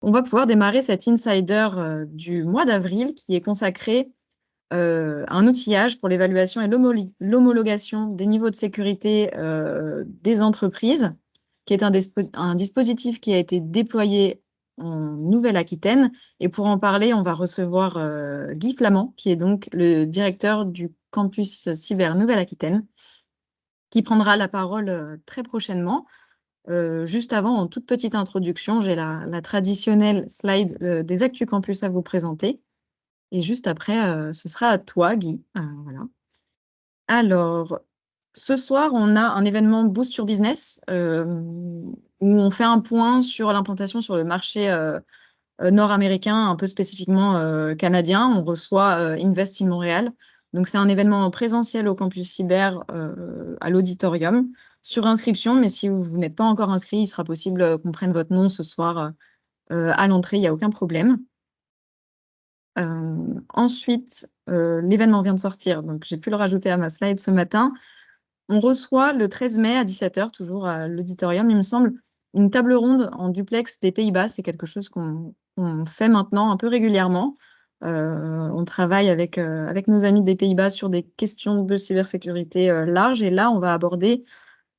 On va pouvoir démarrer cet insider du mois d'avril qui est consacré à un outillage pour l'évaluation et l'homologation des niveaux de sécurité des entreprises, qui est un dispositif qui a été déployé en Nouvelle-Aquitaine. Et pour en parler, on va recevoir Guy Flamand, qui est donc le directeur du campus cyber Nouvelle-Aquitaine, qui prendra la parole très prochainement. Juste avant, en toute petite introduction, j'ai la traditionnelle slide des Actu Campus à vous présenter. Et juste après, ce sera à toi, Guy. Voilà. Alors, ce soir, on a un événement Boost Your Business où on fait un point sur l'implantation sur le marché nord-américain, un peu spécifiquement canadien. On reçoit Invest in Montréal. Donc, c'est un événement présentiel au campus cyber à l'auditorium sur inscription. Mais si vous n'êtes pas encore inscrit, il sera possible qu'on prenne votre nom ce soir à l'entrée. Il n'y a aucun problème. Ensuite, l'événement vient de sortir, donc j'ai pu le rajouter à ma slide ce matin. On reçoit le 13 mai à 17h, toujours à l'auditorium, il me semble, une table ronde en duplex des Pays-Bas. C'est quelque chose qu'on fait maintenant un peu régulièrement. On travaille avec nos amis des Pays-Bas sur des questions de cybersécurité larges. Et là, on va aborder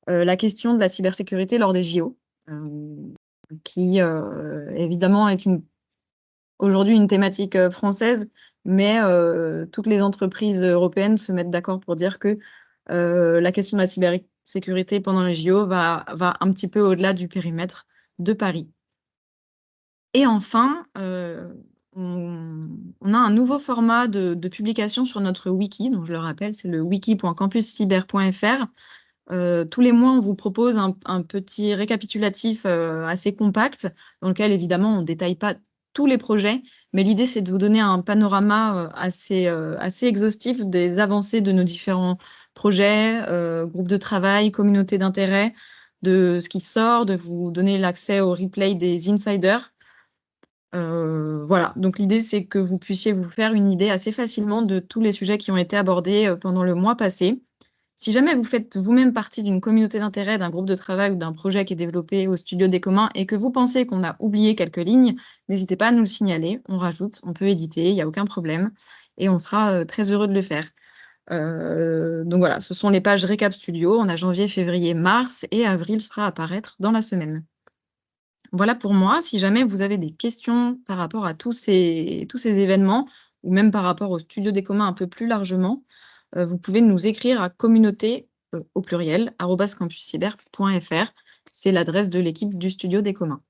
la question de la cybersécurité lors des JO, qui évidemment est aujourd'hui une thématique française, mais toutes les entreprises européennes se mettent d'accord pour dire que la question de la cybersécurité pendant les JO va un petit peu au-delà du périmètre de Paris. Et enfin, on a un nouveau format de publication sur notre wiki, donc je le rappelle, c'est le wiki.campuscyber.fr. Tous les mois, on vous propose un petit récapitulatif assez compact, dans lequel, évidemment, on ne détaille pas tous les projets, mais l'idée, c'est de vous donner un panorama assez exhaustif des avancées de nos différents projets, groupes de travail, communautés d'intérêt, de ce qui sort, de vous donner l'accès au replay des insiders. Voilà, donc l'idée, c'est que vous puissiez vous faire une idée assez facilement de tous les sujets qui ont été abordés pendant le mois passé. Si jamais vous faites vous-même partie d'une communauté d'intérêt, d'un groupe de travail ou d'un projet qui est développé au Studio des communs et que vous pensez qu'on a oublié quelques lignes, n'hésitez pas à nous le signaler. On rajoute, on peut éditer, il n'y a aucun problème et on sera très heureux de le faire. Donc voilà, ce sont les pages Récap Studio. On a janvier, février, mars et avril sera à apparaître dans la semaine. Voilà pour moi. Si jamais vous avez des questions par rapport à tous ces événements ou même par rapport au Studio des communs un peu plus largement, vous pouvez nous écrire à communauté au pluriel @campuscyber.fr. C'est l'adresse de l'équipe du Studio des communs.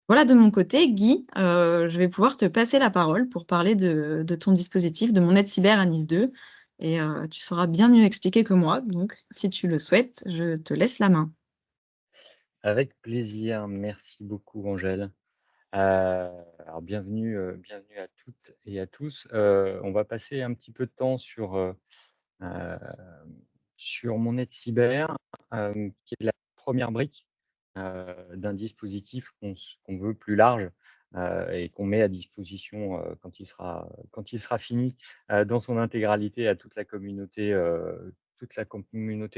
Voilà de mon côté, Guy, je vais pouvoir te passer la parole pour parler de ton dispositif, de mon aide cyber à Nice 2. Et tu sauras bien mieux expliquer que moi. Donc, si tu le souhaites, je te laisse la main. Avec plaisir, merci beaucoup Angèle. Alors bienvenue à toutes et à tous. On va passer un petit peu de temps heu, sur mon aide cyber, qui est la première brique, d'un dispositif qu'on veut plus large, et qu'on met à disposition, quand il sera fini, dans son intégralité à toute la communauté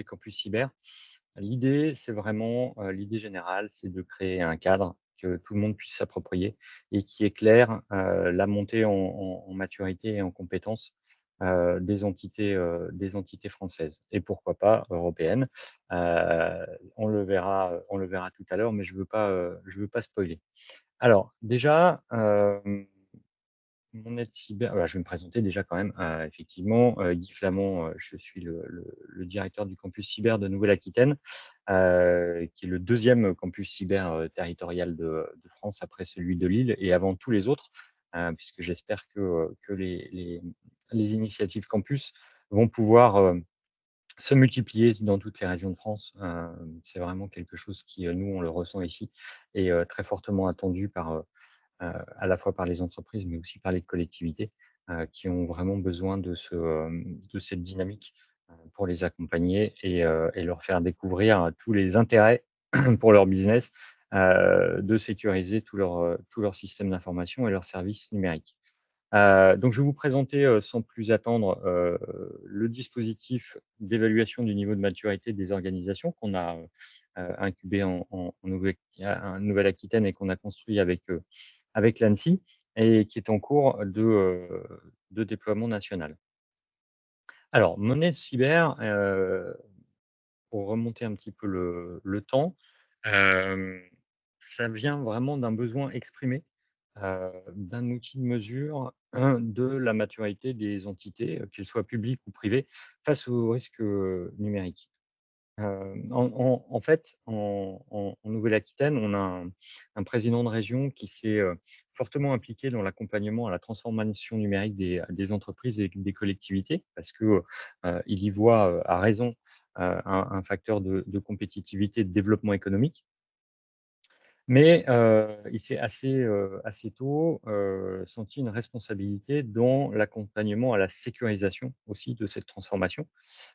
Campus Cyber. L'idée, c'est vraiment, l'idée générale, c'est de créer un cadre que tout le monde puisse s'approprier et qui éclaire, la montée en maturité et en compétences, des entités françaises et pourquoi pas européennes. On le verra tout à l'heure, mais je veux pas spoiler. Alors déjà, mon aide cyber, je vais me présenter déjà quand même, effectivement, Guy Flamand, je suis le directeur du campus cyber de Nouvelle-Aquitaine, qui est le deuxième campus cyber, territorial de France après celui de Lille et avant tous les autres, puisque j'espère que les initiatives campus vont pouvoir, se multiplier dans toutes les régions de France. C'est vraiment quelque chose qui, nous, on le ressent ici et très fortement attendu à la fois par les entreprises, mais aussi par les collectivités, qui ont vraiment besoin de cette dynamique, pour les accompagner et leur faire découvrir tous les intérêts pour leur business, de sécuriser tout leur système d'information et leurs services numériques. Donc je vais vous présenter, sans plus attendre, le dispositif d'évaluation du niveau de maturité des organisations qu'on a incubé en Nouvelle-Aquitaine et qu'on a construit avec l'ANSSI et qui est en cours de déploiement national. Alors, monnaie cyber, pour remonter un petit peu le temps, hem, ça vient vraiment d'un besoin exprimé, d'un outil de mesure, de la maturité des entités, qu'elles soient publiques ou privées, face aux risques, numériques. En fait, en Nouvelle-Aquitaine, on a un président de région qui s'est, fortement impliqué dans l'accompagnement à la transformation numérique des entreprises et des collectivités parce que, il y voit, à raison, un facteur de compétitivité, de développement économique. Mais, il s'est assez tôt, senti une responsabilité dans l'accompagnement à la sécurisation aussi de cette transformation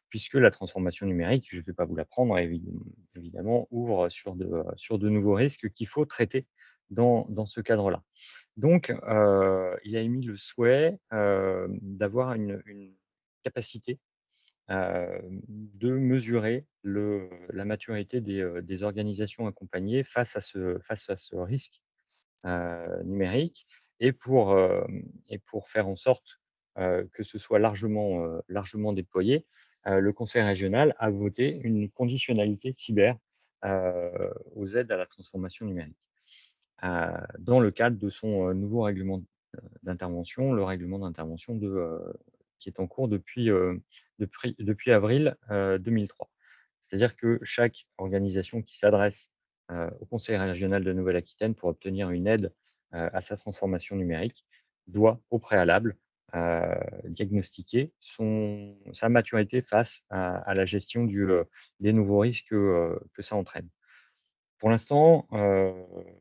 puisque la transformation numérique, je ne vais pas vous l'apprendre, évidemment, ouvre sur de nouveaux risques qu'il faut traiter dans ce cadre-là. Donc, il a émis le souhait, d'avoir une capacité, de mesurer la maturité des organisations accompagnées face à ce risque numérique et pour faire en sorte, que ce soit largement déployé, le conseil régional a voté une conditionnalité cyber, aux aides à la transformation numérique, dans le cadre de son, nouveau règlement, d'intervention, le règlement d'intervention qui est en cours depuis avril, 2003. C'est-à-dire que chaque organisation qui s'adresse, au conseil régional de Nouvelle-Aquitaine pour obtenir une aide, à sa transformation numérique doit au préalable, diagnostiquer sa maturité face à la gestion des nouveaux risques, que ça entraîne. Pour l'instant,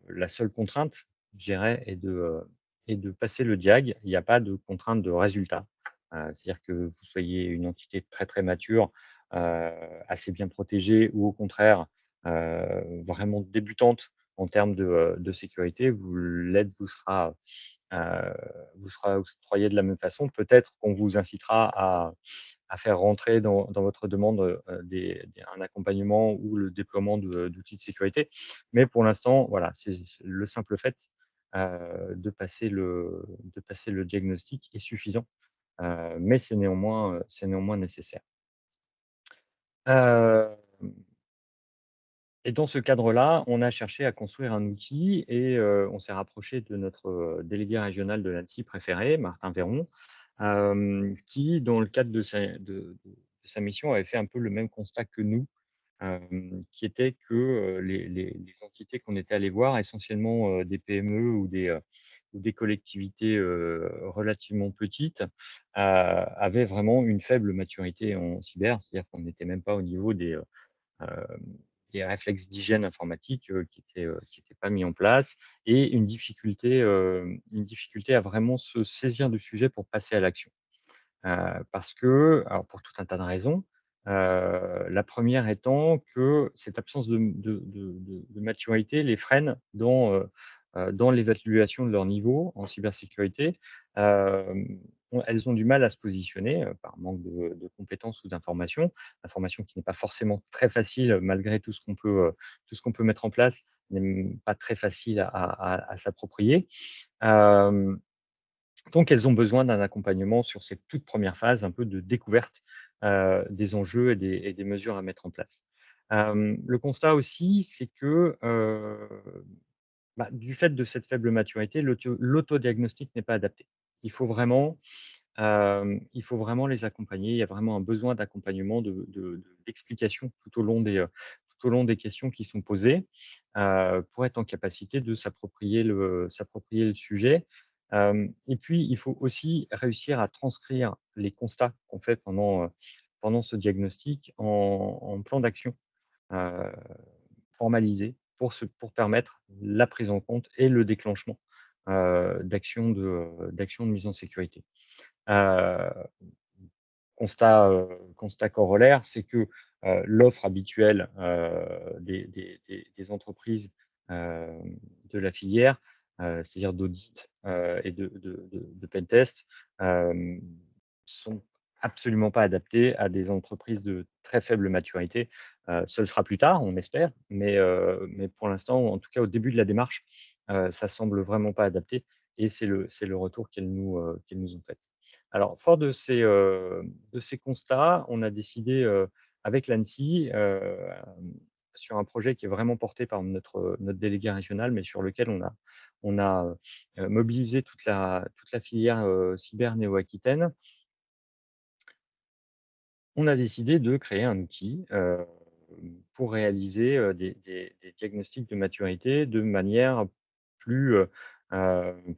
la seule contrainte, je dirais, est de passer le diag. Il n'y a pas de contrainte de résultat. C'est-à-dire que vous soyez une entité très, très mature, assez bien protégée ou au contraire, vraiment débutante en termes de sécurité, l'aide heu, vous sera octroyée de la même façon. Peut-être qu'on vous incitera à faire rentrer dans votre demande, un accompagnement ou le déploiement d'outils de sécurité. Mais pour l'instant, voilà, c'est le simple fait, de passer le diagnostic est suffisant, mais c'est néanmoins nécessaire. Hem Et dans ce cadre-là, on a cherché à construire un outil et on s'est rapproché de notre, délégué régional de l'ANSSI préféré, Martin Véron, qui, dans le cadre de sa mission, avait fait un peu le même constat que nous, qui était que, les entités qu'on était allés voir, essentiellement, des PME ou des collectivités, relativement petites, avaient vraiment une faible maturité en cyber. C'est-à-dire qu'on n'était même pas au niveau hem, des réflexes d'hygiène informatique, qui étaient pas mis en place et une difficulté à vraiment se saisir du sujet pour passer à l'action. Parce que alors pour tout un tas de raisons, la première étant que cette absence de maturité les freine dans l'évaluation de leur niveau en cybersécurité. Elles ont du mal à se positionner, par manque de compétences ou d'informations. Information qui n'est pas forcément très facile, malgré tout ce qu'on peut mettre en place, n'est pas très facile à s'approprier. Hem donc elles ont besoin d'un accompagnement sur ces toutes premières phases, un peu de découverte, des enjeux et des mesures à mettre en place. Le constat aussi, c'est que, du fait de cette faible maturité, l'autodiagnostic n'est pas adapté. Il faut vraiment, il faut vraiment les accompagner. Il y a vraiment un besoin d'accompagnement, d'explication tout au long des questions qui sont posées, pour être en capacité de s'approprier le sujet. Et puis, il faut aussi réussir à transcrire les constats qu'on fait pendant ce diagnostic en plan d'action, heu, formalisé pour permettre la prise en compte et le déclenchement, d'actions de mise en sécurité. Heu, constat corollaire, c'est que, l'offre habituelle, des entreprises, de la filière, c'est-à-dire d'audit, et de pentest, hem, sont absolument pas adaptées à des entreprises de très faible maturité, Ce le sera plus tard, on espère, mais pour l'instant, en tout cas au début de la démarche, ça semble vraiment pas adapté et c'est le retour qu'elles nous ont fait. Alors fort de ces constats, on a décidé, avec l'ANSSI, sur un projet qui est vraiment porté par notre délégué régional, mais sur lequel on a mobilisé toute la filière, cyber Néo-Aquitaine. On a décidé de créer un outil, pour réaliser, des diagnostics de maturité de manière plus,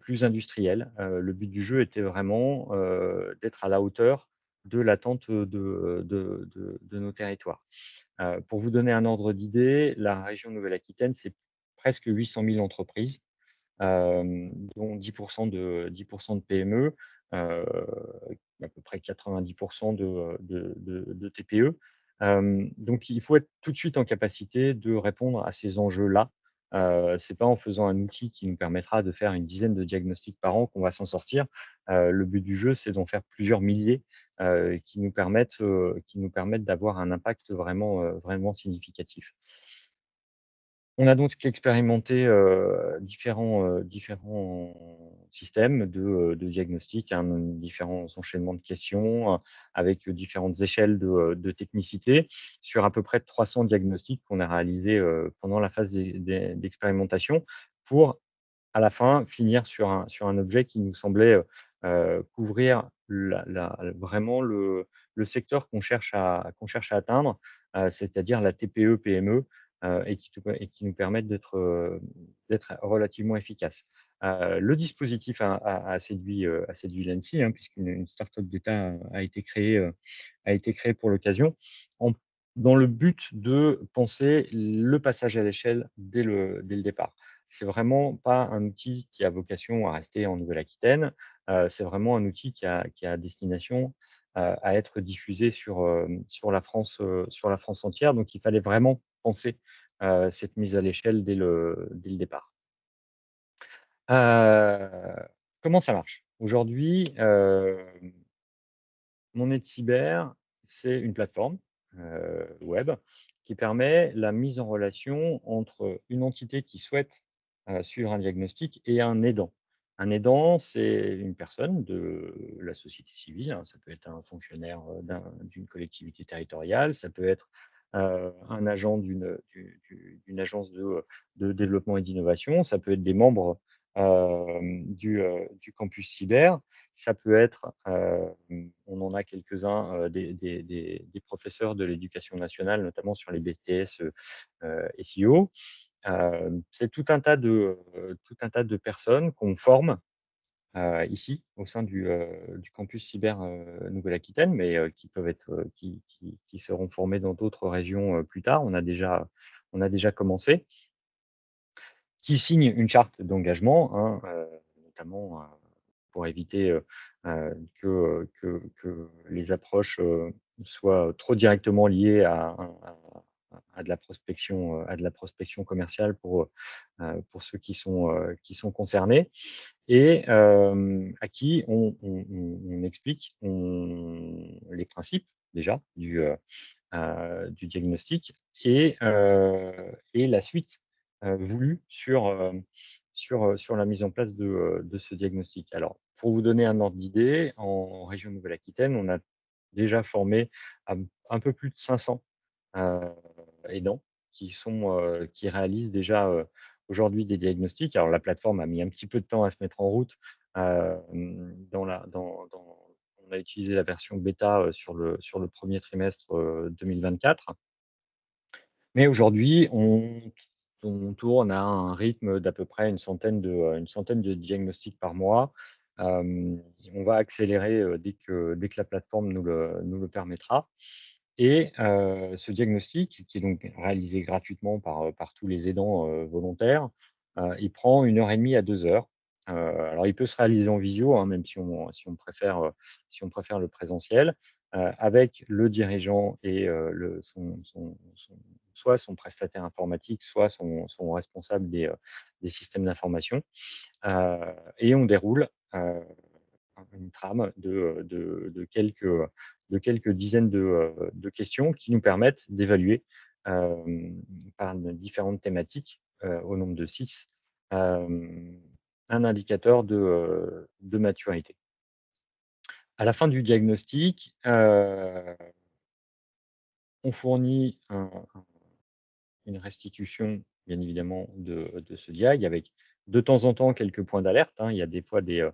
plus industrielle. Le but du jeu était vraiment, d'être à la hauteur de l'attente de nos territoires. Pour vous donner un ordre d'idée, la région Nouvelle-Aquitaine, c'est presque 800 000 entreprises, dont 10% de PME, à peu près 90% de TPE. Donc il faut être tout de suite en capacité de répondre à ces enjeux-là. C'est pas en faisant un outil qui nous permettra de faire une dizaine de diagnostics par an qu'on va s'en sortir. Le but du jeu, c'est d'en faire plusieurs milliers, qui nous permettent d'avoir un impact vraiment, vraiment significatif. On a donc expérimenté, différents systèmes de diagnostic, hein, différents enchaînements de questions, avec différentes échelles de technicité sur à peu près 300 diagnostics qu'on a réalisés, pendant la phase d'expérimentation pour, à la fin, finir sur un objet qui nous semblait, couvrir vraiment le secteur qu'on cherche à atteindre, c'est-à-dire la TPE-PME, et qui nous permettent d'être relativement efficaces. Le dispositif a séduit l'ANSSI, hein, puisqu'une start-up d'État a été créée pour l'occasion, en dans le but de penser le passage à l'échelle dès le départ. C'est vraiment pas un outil qui a vocation à rester en Nouvelle-Aquitaine, c'est vraiment un outil qui a destination, à être diffusé sur la France entière. Donc il fallait vraiment penser, cette mise à l'échelle dès le départ. Heu, Comment ça marche? Aujourd'hui, Mon Aide Cyber, c'est une plateforme, web qui permet la mise en relation entre une entité qui souhaite, suivre un diagnostic et un aidant. Un aidant, c'est une personne de la société civile, hein, ça peut être un fonctionnaire, d'une collectivité territoriale, ça peut être, un agent d'une agence de développement et d'innovation, ça peut être des membres, du campus cyber, ça peut être, on en a quelques-uns, des professeurs de l'éducation nationale, notamment sur les BTS, SEO. C'est tout un tas de personnes qu'on forme, ici au sein du campus cyber, Nouvelle-Aquitaine, mais qui peuvent être, qui seront formés dans d'autres régions, plus tard. On a déjà commencé, qui signent une charte d'engagement, hein, notamment, pour éviter, que les approches, soient trop directement liées à de la prospection commerciale pour ceux qui sont concernés et à qui on explique les principes déjà du diagnostic et la suite, voulue sur la mise en place de ce diagnostic. Alors, pour vous donner un ordre d'idée, en région Nouvelle-Aquitaine, on a déjà formé un peu plus de 500 heu, aidants qui réalisent déjà, aujourd'hui des diagnostics. Alors la plateforme a mis un petit peu de temps à se mettre en route, dans la dans dans on a utilisé la version bêta, sur le 1er trimestre, 2024. Mais aujourd'hui, on tourne à un rythme d'à peu près une centaine de diagnostics par mois. On va accélérer, dès que la plateforme nous le permettra et ce diagnostic qui est donc réalisé gratuitement par tous les aidants, volontaires, il prend 1 heure et demie à 2 heures. Alors il peut se réaliser en visio, hein, même si on préfère le présentiel, avec le dirigeant et soit son prestataire informatique, soit son responsable des systèmes d'information, heu et on déroule, une trame de quelques dizaines de questions qui nous permettent d'évaluer, par différentes thématiques, au nombre de 6, un indicateur de maturité. À la fin du diagnostic, on fournit une restitution, bien évidemment, de ce diag avec de temps en temps quelques points d'alerte, hein. Il y a des fois des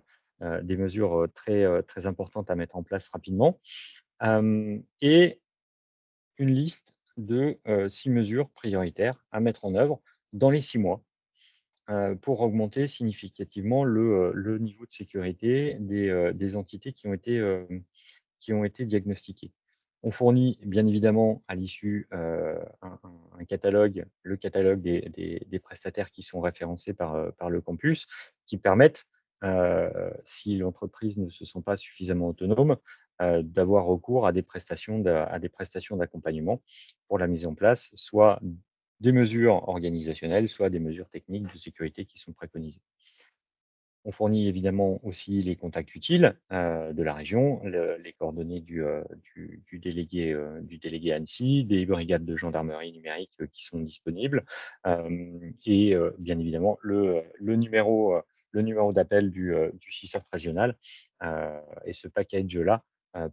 mesures très importantes à mettre en place rapidement, et une liste de 6 mesures prioritaires à mettre en œuvre dans les 6 mois, pour augmenter significativement le niveau de sécurité des entités qui ont été diagnostiquées. On fournit bien évidemment à l'issue un catalogue, le catalogue des prestataires qui sont référencés par le campus, qui permettent, si l'entreprise ne se sent pas suffisamment autonome, d'avoir recours à des prestations d'accompagnement pour la mise en place, soit des mesures organisationnelles, soit des mesures techniques de sécurité qui sont préconisées. On fournit évidemment aussi les contacts utiles de la région, les coordonnées du délégué Annecy, des brigades de gendarmerie numérique qui sont disponibles, et bien évidemment le numéro d'appel du CISORT régional. Et ce package-là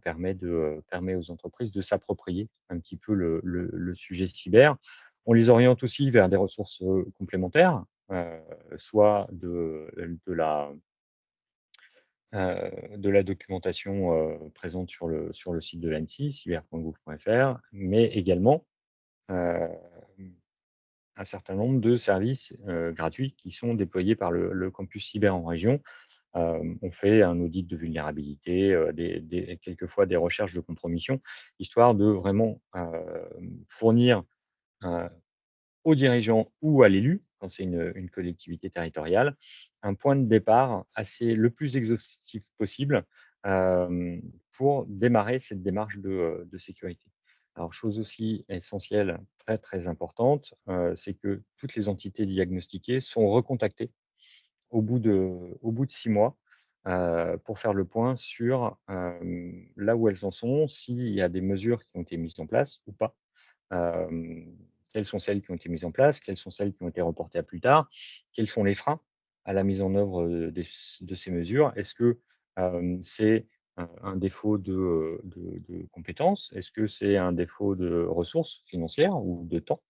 permet aux entreprises de s'approprier un petit peu le sujet cyber. On les oriente aussi vers des ressources complémentaires, soit de la documentation présente sur le site de l'ANSSI, cyber.gouv.fr, mais également euh, un certain nombre de services gratuits qui sont déployés par le campus cyber en région. On fait un audit de vulnérabilité, quelquefois des recherches de compromission, histoire de vraiment fournir aux dirigeants ou à l'élu, quand c'est une collectivité territoriale, un point de départ le plus exhaustif possible pour démarrer cette démarche de sécurité. Alors, chose aussi essentielle, très très importante, c'est que toutes les entités diagnostiquées sont recontactées au bout de 6 mois pour faire le point sur là où elles en sont, s'il y a des mesures qui ont été mises en place ou pas. Euh, Quelles sont celles qui ont été mises en place? Quelles sont celles qui ont été reportées à plus tard? Quels sont les freins à la mise en œuvre de ces mesures? Est-ce que c'est un défaut de compétences? Est-ce que c'est un défaut de ressources financières ou de temps?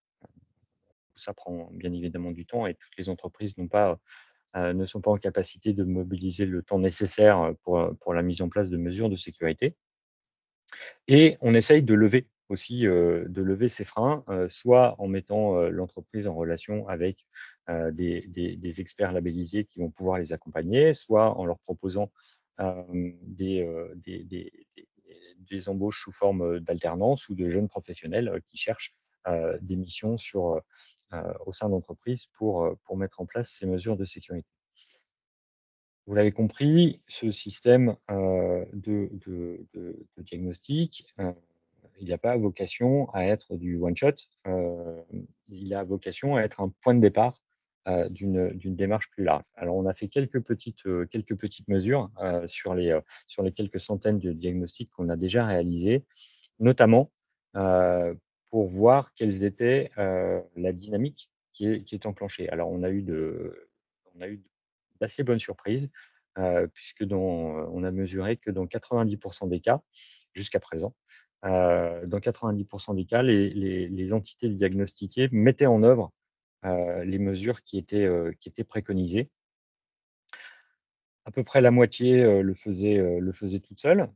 Ça prend bien évidemment du temps et toutes les entreprises ne sont pas en capacité de mobiliser le temps nécessaire pour la mise en place de mesures de sécurité. Et on essaye de lever aussi, de lever ces freins, soit en mettant, l'entreprise en relation avec, des experts labellisés qui vont pouvoir les accompagner, soit en leur proposant, des embauches sous forme, d'alternance ou de jeunes professionnels, qui cherchent, des missions au sein d'entreprises pour mettre en place ces mesures de sécurité. Vous l'avez compris, ce système, de diagnostic, il n'a pas vocation à être du one shot, il a vocation à être un point de départ, d'une démarche plus large. Alors on a fait quelques petites mesures, sur les quelques centaines de diagnostics qu'on a déjà réalisés, notamment, pour voir quelles étaient, la dynamique qui est enclenchée. Alors on a eu d'assez bonnes surprises, puisque on a mesuré que dans 90 des cas, jusqu'à présent, dans 90 des cas, les entités diagnostiquées mettaient en œuvre, les mesures qui étaient préconisées. À peu près la moitié, le faisait toute seule,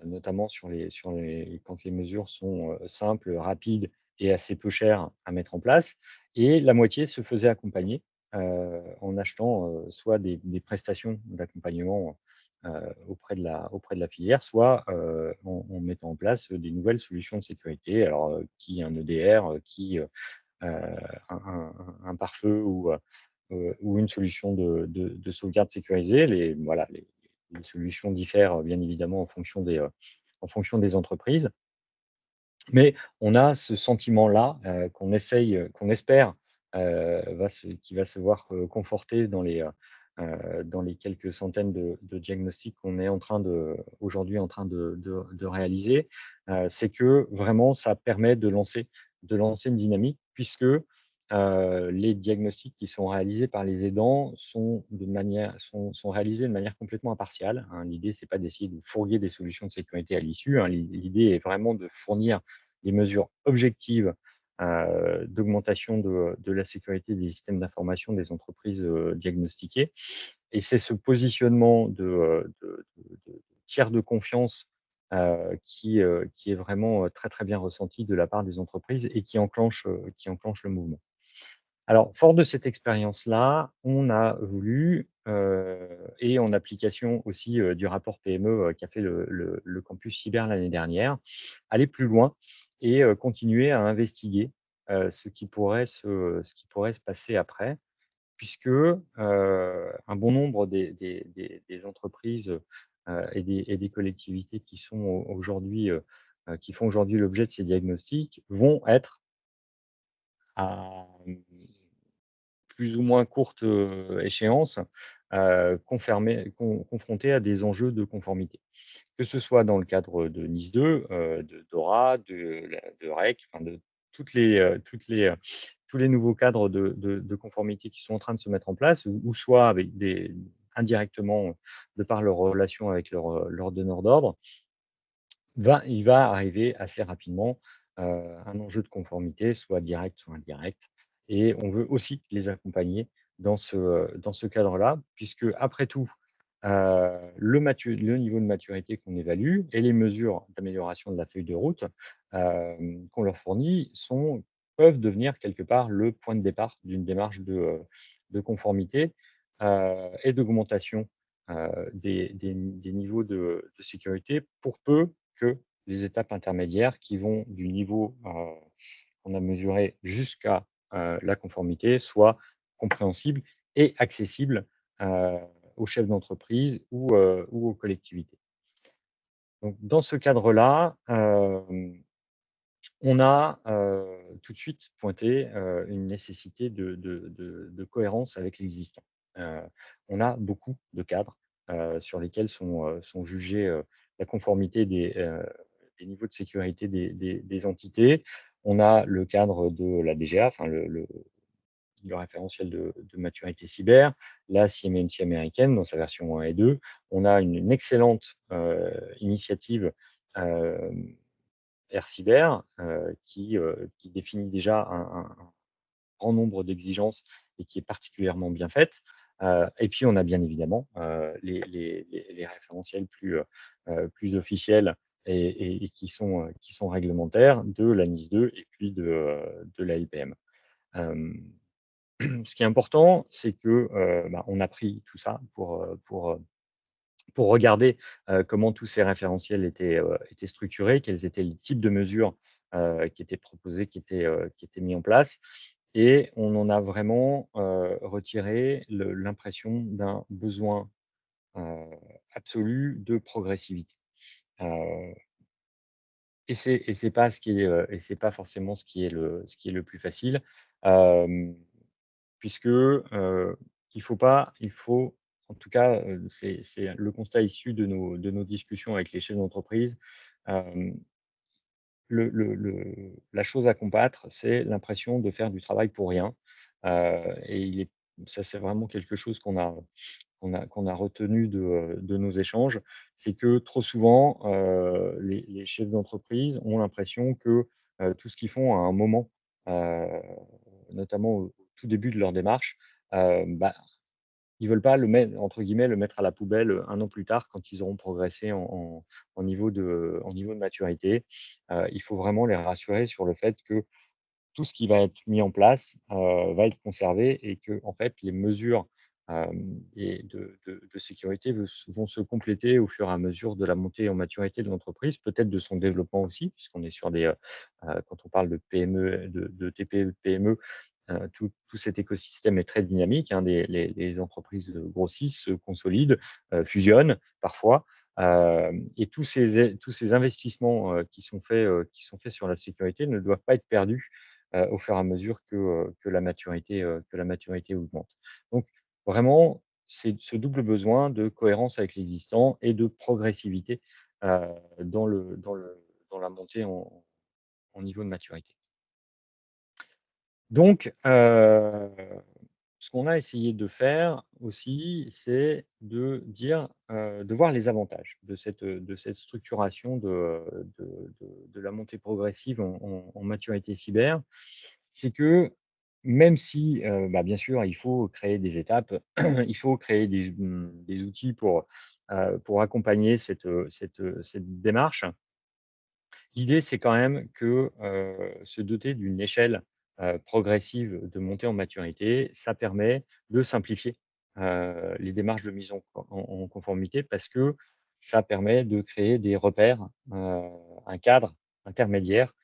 notamment quand les mesures sont, simples, rapides et assez peu chères à mettre en place, et la moitié se faisait accompagner, en achetant, soit des prestations d'accompagnement, auprès de la filière, soit, en mettant en place des nouvelles solutions de sécurité. Alors, qui un EDR, un pare-feu ou une solution de sauvegarde sécurisée. Les solutions diffèrent bien évidemment en fonction des entreprises. Mais on a ce sentiment-là qu'on espère qui va se voir conforté dans les quelques centaines de diagnostics qu'on est aujourd'hui en train de réaliser. C'est que vraiment, ça permet de lancer de lancer une dynamique puisque, les diagnostics qui sont réalisés par les aidants sont réalisés de manière complètement impartiale, hein. L'idée, c'est pas d'essayer de fourguer des solutions de sécurité à l'issue, hein. L'idée est vraiment de fournir des mesures objectives, d'augmentation de la sécurité des systèmes d'information des entreprises, diagnostiquées. Et c'est ce positionnement de tiers de confiance, qui est vraiment, très, très bien ressenti de la part des entreprises et qui enclenche le mouvement. Alors, fort de cette expérience-là, on a voulu, et en application aussi, du rapport PME, qu'a fait le campus cyber l'année dernière, aller plus loin et continuer à investiguer, ce qui pourrait se passer après puisque, un bon nombre des entreprises, et des collectivités qui sont aujourd'hui, qui font aujourd'hui l'objet de ces diagnostics vont être à, plus ou moins courte, échéance, confrontées à des enjeux de conformité. Que ce soit dans le cadre de NIS2, de DORA, de REC, enfin de toutes les, tous les nouveaux cadres de conformité qui sont en train de se mettre en place ou soit avec indirectement, de par leur relation avec leurs donneurs d'ordre, il va arriver assez rapidement, un enjeu de conformité, soit direct, soit indirect et on veut aussi les accompagner dans ce cadre-là puisque après tout, le niveau de maturité qu'on évalue et les mesures d'amélioration de la feuille de route, qu'on leur fournit peuvent devenir quelque part le point de départ d'une démarche de conformité, et d'augmentation, des niveaux de sécurité pour peu que les étapes intermédiaires qui vont du niveau, qu'on a mesuré jusqu'à, la conformité soient compréhensibles et accessibles, heu, aux chefs d'entreprise ou aux collectivités. Donc dans ce cadre-là, on a, tout de suite pointé, une nécessité de cohérence avec l'existant. Heu, on a beaucoup de cadres, sur lesquels sont jugés, la conformité des niveaux de sécurité des entités. On a le cadre de la DGA, enfin le référentiel de maturité cyber, la CMMC américaine dans sa version 1 et 2. On a une excellente, initiative, hem Air Cyber, qui définit déjà un grand nombre d'exigences et qui est particulièrement bien faite. Et puis on a bien évidemment, les référentiels plus officiels et qui sont réglementaires de la NIS2 et puis de la LPM. Hem, Ce qui est important, c'est que, on a pris tout ça pour regarder, comment tous ces référentiels étaient structurés, quels étaient les types de mesures, qui étaient proposées, qui étaient mis en place et on en a vraiment, retiré l'impression d'un besoin, heu, absolu de progressivité. Heu et c'est pas ce qui est, et c'est pas forcément ce qui est le plus facile, hem, puisque, il faut en tout cas, c'est le constat issu de nos discussions avec les chefs d'entreprise, hem, la chose à combattre, c'est l'impression de faire du travail pour rien, et ça, c'est vraiment quelque chose qu'on a retenu de nos échanges. C'est que trop souvent, les chefs d'entreprise ont l'impression que, tout ce qu'ils font à un moment, heu, notamment au tout début de leur démarche, ils veulent pas entre guillemets, «le mettre à la poubelle», 1 an plus tard quand ils auront progressé en niveau de maturité. Il faut vraiment les rassurer sur le fait que tout ce qui va être mis en place, va être conservé et que en fait, les mesures, et de sécurité vont se compléter au fur et à mesure de la montée en maturité de l'entreprise, peut-être de son développement aussi, puisqu'on est sur quand on parle de PME, de TPE, PME, tout cet écosystème est très dynamique, hein. Les entreprises, grossissent, se consolident, fusionnent parfois, et tous ces investissements, qui sont faits sur la sécurité ne doivent pas être perdus, au fur et à mesure que la maturité augmente. Donc vraiment, c'est ce double besoin de cohérence avec l'existant et de progressivité, dans la montée en niveau de maturité. Donc, ce qu'on a essayé de faire aussi, c'est de dire, de voir les avantages de cette structuration de de la montée progressive en maturité cyber. C'est que même si, bah, bien sûr, il faut créer des étapes, il faut créer des outils pour accompagner cette démarche. L'idée, c'est quand même que, se doter d'une échelle, progressive de montée en maturité, ça permet de simplifier, les démarches de mise en conformité parce que ça permet de créer des repères, un cadre intermédiaire.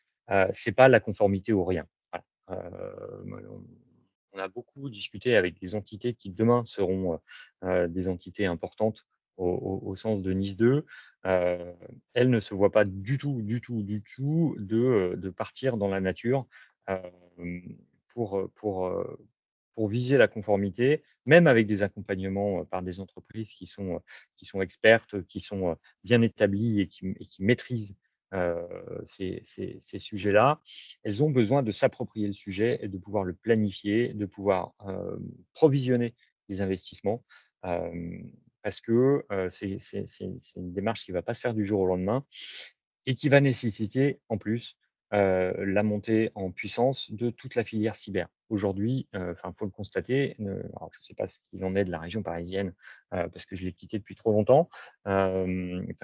C'est pas la conformité ou rien. Voilà. On a beaucoup discuté avec des entités qui demain seront, des entités importantes au sens de NIS2. Heu, Elles ne se voient pas du tout, du tout, du tout de partir dans la nature, hem, pour, heu, pour, heu, pour viser la conformité, même avec des accompagnements, par des entreprises qui sont expertes, qui sont, bien établies et qui maîtrisent, heu, ces sujets-là. Elles ont besoin de s'approprier le sujet et de pouvoir le planifier, de pouvoir, provisionner les investissements, hem, parce que, c'est une démarche qui ne va pas se faire du jour au lendemain et qui va nécessiter en plus, la montée en puissance de toute la filière cyber. Aujourd'hui, enfin, faut le constater, alors je ne sais pas ce qu'il en est de la région parisienne, parce que je l'ai quittée depuis trop longtemps, enfin,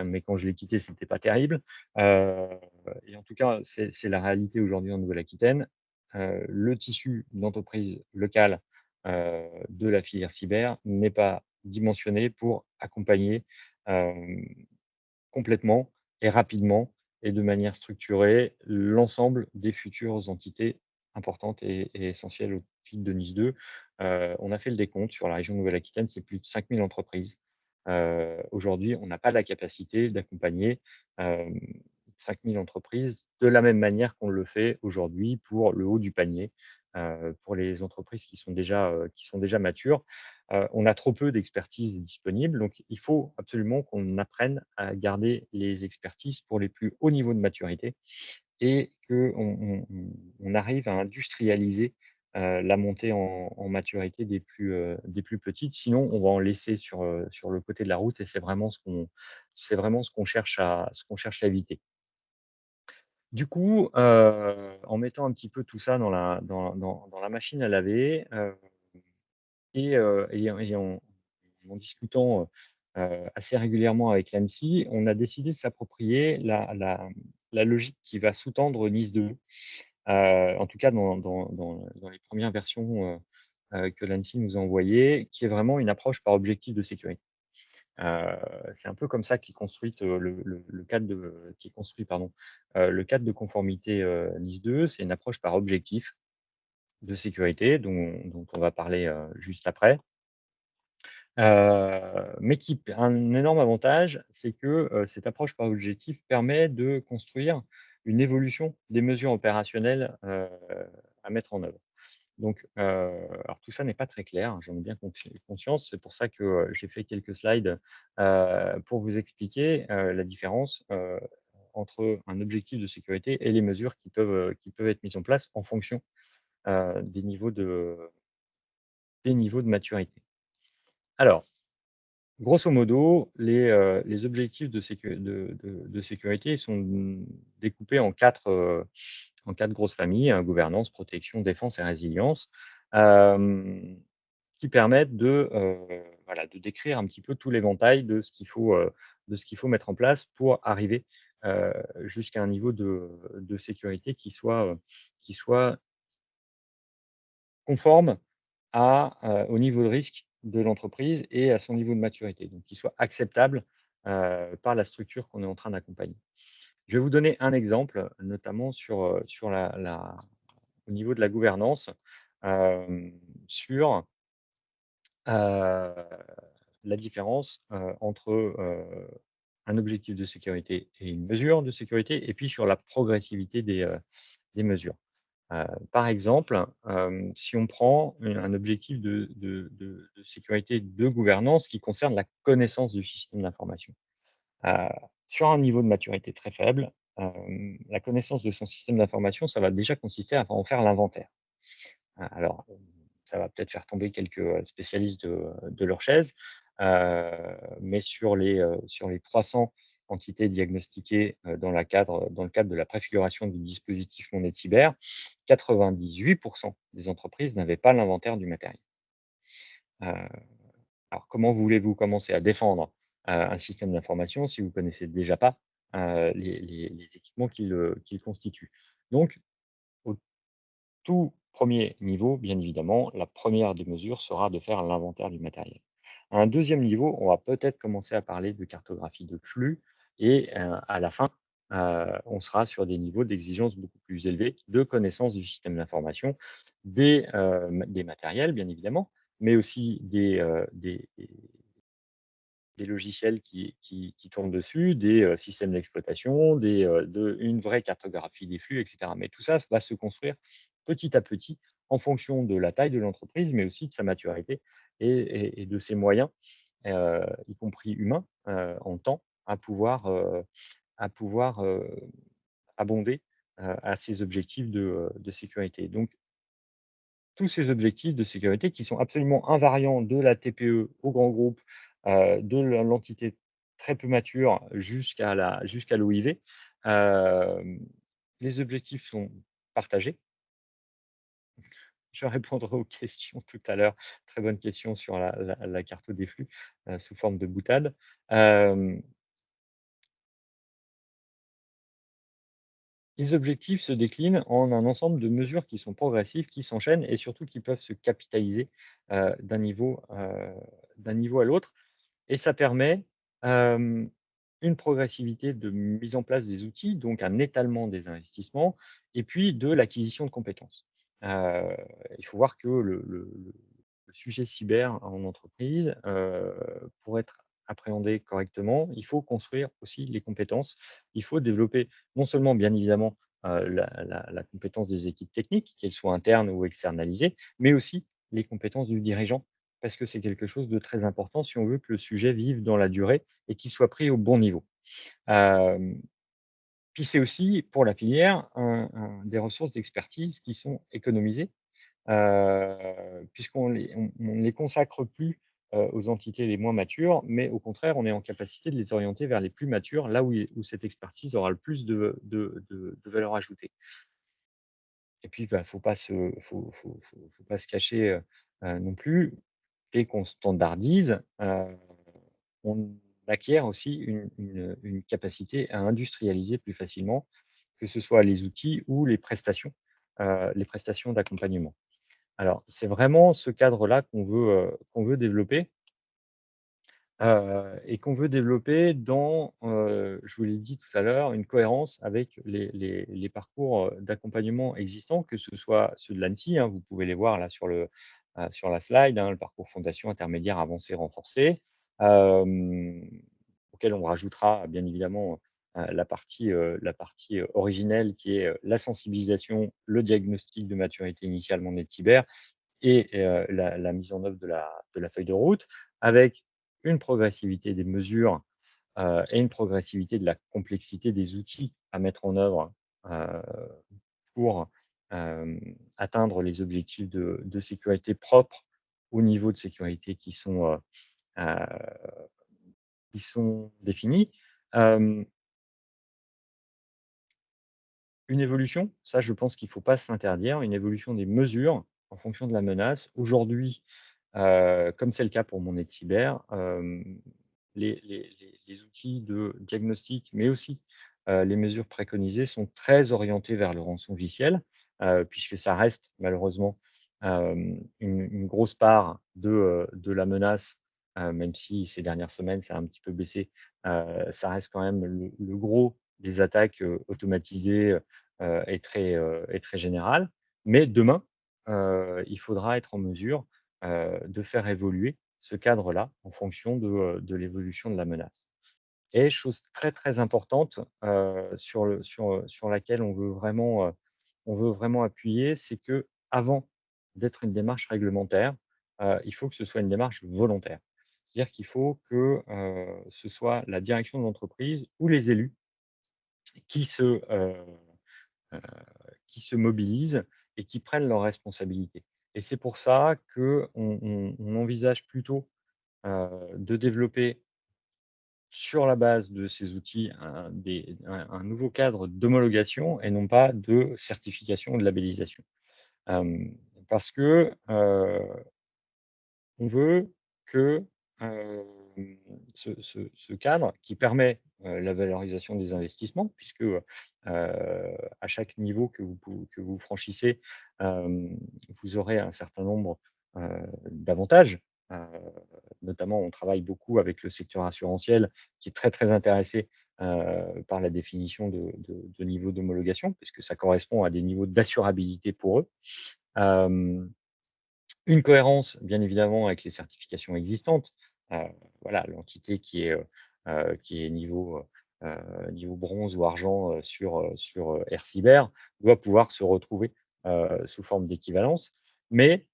mais quand je l'ai quittée, c'était pas terrible, heu et en tout cas, c'est la réalité aujourd'hui en Nouvelle-Aquitaine. Le tissu d'entreprise locale, de la filière cyber n'est pas dimensionné pour accompagner, hem complètement et rapidement et de manière structurée l'ensemble des futures entités importantes et essentielles au titre de NIS 2. On a fait le décompte sur la région Nouvelle-Aquitaine, c'est plus de 5 000 entreprises. Aujourd'hui, on n'a pas la capacité d'accompagner, hem, 5 000 entreprises de la même manière qu'on le fait aujourd'hui pour le haut du panier, pour les entreprises qui sont déjà matures. On a trop peu d'expertise disponible, donc il faut absolument qu'on apprenne à garder les expertises pour les plus hauts niveaux de maturité et qu'on on arrive à industrialiser, la montée en maturité des plus petites. Sinon, on va en laisser sur le côté de la route et c'est vraiment ce qu'on cherche à éviter. Du coup, en mettant un petit peu tout ça dans la machine à laver, et en discutant, assez régulièrement avec l'ANSSI, on a décidé de s'approprier la logique qui va sous-tendre NIS2. En tout cas dans les premières versions, que l'ANSSI nous a envoyées, qui est vraiment une approche par objectif de sécurité. Heu, c'est un peu comme ça qu'est construite, le cadre qui est construit, pardon, le cadre de conformité, NIS2. C'est une approche par objectif de sécurité dont on va parler, juste après. Mais qui p un énorme avantage, c'est que, cette approche par objectif permet de construire une évolution des mesures opérationnelles, à mettre en œuvre. Donc, alors tout ça n'est pas très clair, hein, j'en ai bien conscience. C'est pour ça que, j'ai fait quelques slides, pour vous expliquer, la différence, entre un objectif de sécurité et les mesures qui peuvent être mises en place en fonction, des niveaux de maturité. Alors, grosso modo, les objectifs de sécurité sont, découpés en 4 grosses familles, hein: gouvernance, protection, défense et résilience, hem, qui permettent voilà, de décrire un petit peu tout l'éventail de ce qu'il faut mettre en place pour arriver, heu, jusqu'à un niveau de sécurité qui soit conforme au niveau de risque de l'entreprise et à son niveau de maturité, donc qui soit acceptable, par la structure qu'on est en train d'accompagner. Je vais vous donner un exemple, notamment sur au niveau de la gouvernance, hem, sur, heu, la différence, entre, un objectif de sécurité et une mesure de sécurité et puis sur la progressivité des mesures. Par exemple, si on prend un objectif de sécurité, de gouvernance qui concerne la connaissance du système d'information. Heu, sur un niveau de maturité très faible, la connaissance de son système d'information, ça va déjà consister à en faire l'inventaire. Alors, ça va peut-être faire tomber quelques spécialistes de leur chaise, mais sur les 300 entités diagnostiquées dans le cadre de la préfiguration du dispositif Mon Aide Cyber, 98% des entreprises n'avaient pas l'inventaire du matériel. Euh, alors, comment voulez-vous commencer à défendre un système d'information si vous ne connaissez déjà pas les équipements qui le constituent? Donc, au tout premier niveau, bien évidemment, la première des mesures sera de faire l'inventaire du matériel. À un deuxième niveau, on va peut-être commencer à parler de cartographie de flux et à la fin, on sera sur des niveaux d'exigence beaucoup plus élevés de connaissance du système d'information, des matériels, bien évidemment, mais aussi des logiciels qui tournent dessus, des systèmes d'exploitation, une vraie cartographie des flux, etc. Mais tout ça va se construire petit à petit en fonction de la taille de l'entreprise, mais aussi de sa maturité et de ses moyens, y compris humains, en temps, à pouvoir abonder à ces objectifs de sécurité. Donc, tous ces objectifs de sécurité qui sont absolument invariants de la TPE au grand groupe, de l'entité très peu mature jusqu'à l'OIV. Hem, les objectifs sont partagés. Je répondrai aux questions tout à l'heure. Très bonne question sur la carte des flux, sous forme de boutade. Hem Les objectifs se déclinent en un ensemble de mesures qui sont progressives, qui s'enchaînent et surtout qui peuvent se capitaliser, d'un niveau à l'autre et ça permet, hem, une progressivité de mise en place des outils, donc un étalement des investissements et puis de l'acquisition de compétences. Heu, il faut voir que le sujet cyber en entreprise, pour être appréhendé correctement, il faut construire aussi les compétences. Il faut développer non seulement bien évidemment, la compétence des équipes techniques, qu'elles soient internes ou externalisées, mais aussi les compétences du dirigeant parce que c'est quelque chose de très important si on veut que le sujet vive dans la durée et qu'il soit pris au bon niveau. Hem, Puis c'est aussi pour la filière des ressources d'expertise qui sont économisées, puisqu'on on ne les consacre plus, aux entités les moins matures, mais au contraire, on est en capacité de les orienter vers les plus matures, là où cette expertise aura le plus de valeur ajoutée. Et puis, bah, faut pas se cacher, non plus. Dès qu'on standardise, on acquiert aussi une capacité à industrialiser plus facilement, que ce soit les outils ou les prestations d'accompagnement. Alors, c'est vraiment ce cadre-là qu'on veut développer, et qu'on veut développer dans, je vous l'ai dit tout à l'heure, une cohérence avec les parcours, d'accompagnement existants, que ce soit ceux de l'ANSSI, hein, vous pouvez les voir là sur la slide, hein, le parcours fondation, intermédiaire, avancé, renforcé, hem, auquel on rajoutera bien évidemment, la partie, originelle qui est, la sensibilisation, le diagnostic de maturité initiale en aide cyber et la mise en œuvre de la feuille de route avec une progressivité des mesures, et une progressivité de la complexité des outils à mettre en œuvre, heu, pour, atteindre les objectifs de sécurité propres au niveau de sécurité heu, qui sont définis. Hem, une évolution, ça je pense qu'il ne faut pas s'interdire, une évolution des mesures en fonction de la menace. Aujourd'hui, comme c'est le cas pour mon aide cyber, les outils de diagnostic, mais aussi, les mesures préconisées sont très orientées vers le rançongiciel, puisque ça reste malheureusement, une grosse part de la menace, même si ces dernières semaines ça a un petit peu baissé, ça reste quand même le gros des attaques, automatisées, et très générales. Mais demain, il faudra être en mesure de faire évoluer ce cadre-là en fonction de l'évolution de la menace. Et chose très, très importante, sur laquelle on veut vraiment appuyer, c'est que avant d'être une démarche réglementaire, il faut que ce soit une démarche volontaire. C'est-à-dire qu'il faut que, ce soit la direction de l'entreprise ou les élus qui se, heu, qui se mobilisent et qui prennent leurs responsabilités. Et c'est pour ça qu'on on envisage plutôt de développer sur la base de ces outils un nouveau cadre d'homologation et non pas de certification ou de labellisation. Parce que on veut que ce cadre qui permet la valorisation des investissements, puisque à chaque niveau que vous franchissez, vous aurez un certain nombre d'avantages. Euh, Notamment, on travaille beaucoup avec le secteur assurantiel qui est très très intéressé par la définition de niveaux d'homologation, puisque ça correspond à des niveaux d'assurabilité pour eux. Une cohérence, bien évidemment, avec les certifications existantes. Voilà, l'entité qui est niveau bronze ou argent sur AirCyber doit pouvoir se retrouver sous forme d'équivalence. Mais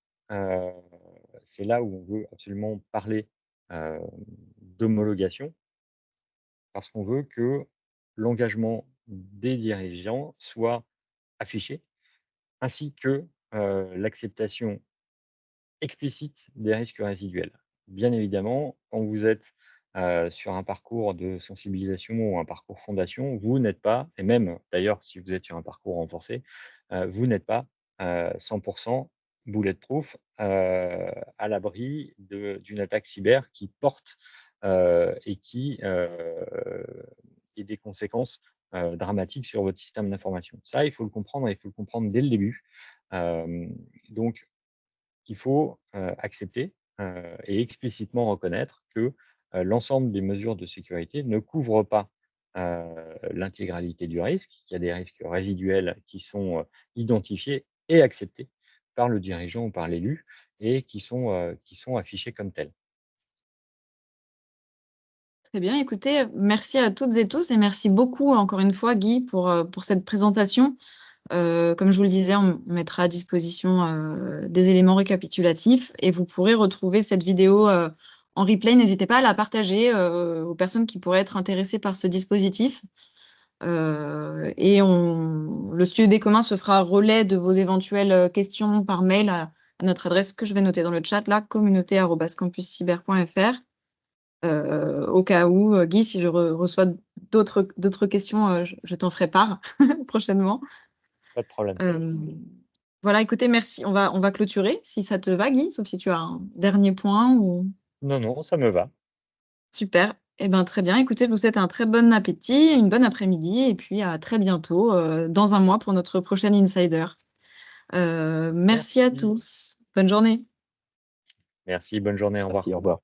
c'est là où on veut absolument parler d'homologation, parce qu'on veut que l'engagement des dirigeants soit affiché, ainsi que l'acceptation explicite des risques résiduels. Bien évidemment, quand vous êtes sur un parcours de sensibilisation ou un parcours fondation, vous n'êtes pas, et même d'ailleurs si vous êtes sur un parcours renforcé, vous n'êtes pas 100% bulletproof à l'abri d'une attaque cyber qui porte et qui ait des conséquences dramatiques sur votre système d'information. Ça, il faut le comprendre et il faut le comprendre dès le début. Donc, il faut accepter et explicitement reconnaître que l'ensemble des mesures de sécurité ne couvrent pas l'intégralité du risque, qu'il y a des risques résiduels qui sont identifiés et acceptés par le dirigeant ou par l'élu et qui sont affichés comme tels. Très bien, écoutez, merci à toutes et tous et merci beaucoup encore une fois Guy pour cette présentation. Comme je vous le disais, on mettra à disposition des éléments récapitulatifs et vous pourrez retrouver cette vidéo en replay. N'hésitez pas à la partager aux personnes qui pourraient être intéressées par ce dispositif. Et le studio des communs se fera relais de vos éventuelles questions par mail à notre adresse que je vais noter dans le chat là, communauté@campuscyber.fr. Au cas où, Guy, si je reçois d'autres questions, je t'en ferai part prochainement. Pas de problème. Voilà, écoutez, merci. On va clôturer, si ça te va, Guy, sauf si tu as un dernier point ou... Non, non, ça me va. Super. Eh ben, très bien. Écoutez, je vous souhaite un très bon appétit, une bonne après-midi, et puis à très bientôt, dans un mois pour notre prochain Insider. Merci à Merci. tous. Bonne journée. Merci, bonne journée, au revoir. Merci, au revoir.